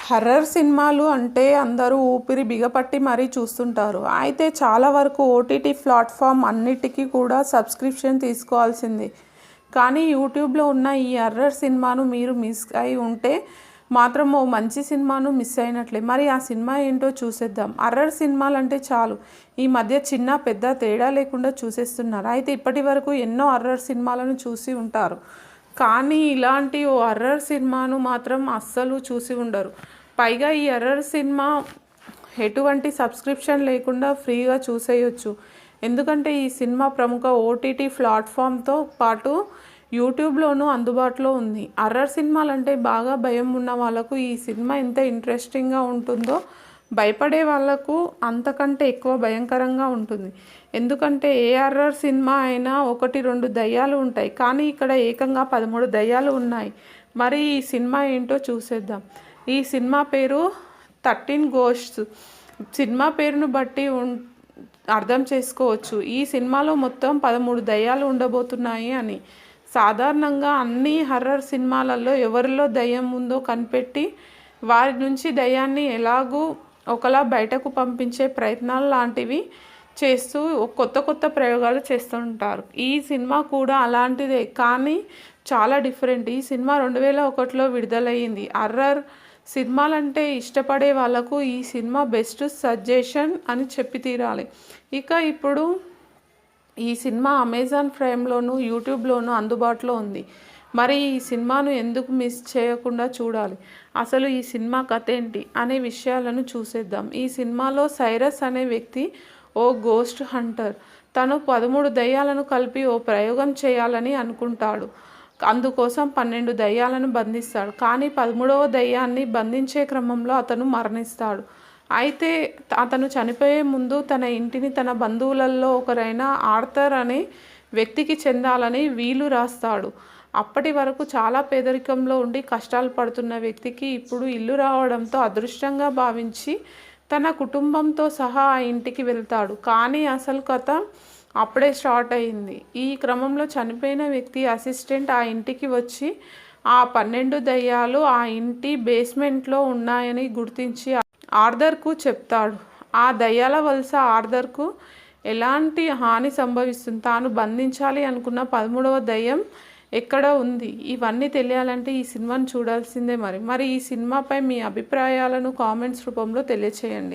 Horror సినిమాలు అంటే అందరూ ఊపిరి బిగపట్టి మరీ చూస్తుంటారు. అయితే చాలా వరకు ఓటీటీ ప్లాట్ఫామ్ అన్నిటికీ కూడా సబ్స్క్రిప్షన్ తీసుకోవాల్సిందే. కానీ యూట్యూబ్లో ఉన్న ఈ హర్రర్ సినిమాను మీరు మిస్ అయి ఉంటే మాత్రం ఓ మంచి సినిమాను మిస్ అయినట్లే. మరి ఆ సినిమా ఏంటో చూసేద్దాం. హర్రర్ సినిమాలు అంటే చాలు ఈ మధ్య చిన్న పెద్ద తేడా లేకుండా చూసేస్తున్నారు. అయితే ఇప్పటి వరకు ఎన్నో హర్రర్ సినిమాలను చూసి ఉంటారు, కానీ ఇలాంటి ఓ హర్రర్ సినిమాను మాత్రం అస్సలు చూసి ఉండరు. పైగా ఈ హర్రర్ సినిమా ఎటువంటి సబ్స్క్రిప్షన్ లేకుండా ఫ్రీగా చూసేయొచ్చు. ఎందుకంటే ఈ సినిమా ప్రముఖ ఓటీటీ ప్లాట్ఫామ్తో పాటు యూట్యూబ్లోనూ అందుబాటులో ఉంది. హర్రర్ సినిమాలు అంటే బాగా భయం ఉన్న వాళ్ళకు ఈ సినిమా ఎంత ఇంట్రెస్టింగ్గా ఉంటుందో భయపడే వాళ్ళకు అంతకంటే ఎక్కువ భయంకరంగా ఉంటుంది. ఎందుకంటే ఏ హర్రర్ సినిమా అయినా 1-2 దయ్యాలు ఉంటాయి, కానీ ఇక్కడ ఏకంగా 13 దయ్యాలు ఉన్నాయి. మరి ఈ సినిమా ఏంటో చూసేద్దాం. ఈ సినిమా పేరు 13 గోస్ట్స్. సినిమా పేరును బట్టి అర్థం చేసుకోవచ్చు ఈ సినిమాలో మొత్తం 13 దయ్యాలు ఉండబోతున్నాయి అని. సాధారణంగా అన్ని హర్రర్ సినిమాలలో ఎవరిలో దయ్యం ఉందో కనిపెట్టి వారి నుంచి దయ్యాన్ని ఎలాగూ ఒకలా బయటకు పంపించే ప్రయత్నాలు లాంటివి చేస్తూ కొత్త ప్రయోగాలు చేస్తుంటారు. ఈ సినిమా కూడా అలాంటిదే, కానీ చాలా డిఫరెంట్. ఈ సినిమా 2001లో విడుదలయ్యింది. హర్రర్ సినిమాలంటే ఇష్టపడే వాళ్ళకు ఈ సినిమా బెస్ట్ సజెషన్ అని చెప్పి తీరాలి. ఇప్పుడు ఈ సినిమా అమెజాన్ ప్రైమ్లోను యూట్యూబ్లోను అందుబాటులో ఉంది. మరి ఈ సినిమాను ఎందుకు మిస్ చేయకుండా చూడాలి? అసలు ఈ సినిమా కథ ఏంటి అనే విషయాలను చూసేద్దాం. ఈ సినిమాలో సైరస్ అనే వ్యక్తి ఓ గోస్ట్ హంటర్. తను 13 దయ్యాలను కలిపి ఓ ప్రయోగం చేయాలని అనుకుంటాడు. అందుకోసం 12 దయ్యాలను బంధిస్తాడు. కానీ 13వ దయ్యాన్ని బంధించే క్రమంలో అతను మరణిస్తాడు. అయితే అతను చనిపోయే ముందు తన ఇంటిని తన బంధువులలో ఒకరైన ఆర్థర్ అనే వ్యక్తికి చెందాలని వీలు రాస్తాడు. అప్పటి వరకు చాలా పేదరికంలో ఉండి కష్టాలు పడుతున్న వ్యక్తికి ఇప్పుడు ఇల్లు రావడంతో అదృష్టంగా భావించి తన కుటుంబంతో సహా ఆ ఇంటికి వెళ్తాడు. కానీ అసలు కథ అప్పుడే స్టార్ట్ అయింది. ఈ క్రమంలో చనిపోయిన వ్యక్తి అసిస్టెంట్ ఆ ఇంటికి వచ్చి ఆ 12 దయ్యాలు ఆ ఇంటి బేస్మెంట్లో ఉన్నాయని గుర్తించి ఆర్థర్కు చెప్తాడు. ఆ దయ్యాల వలస ఆర్థర్కు ఎలాంటి హాని సంభవిస్తుంది, తాను బంధించాలి అనుకున్న 13వ దయ్యం ఎక్కడ ఉంది, ఇవన్నీ తెలియాలంటే ఈ సినిమాను చూడాల్సిందే. మరి ఈ సినిమాపై మీ అభిప్రాయాలను కామెంట్స్ రూపంలో తెలియచేయండి.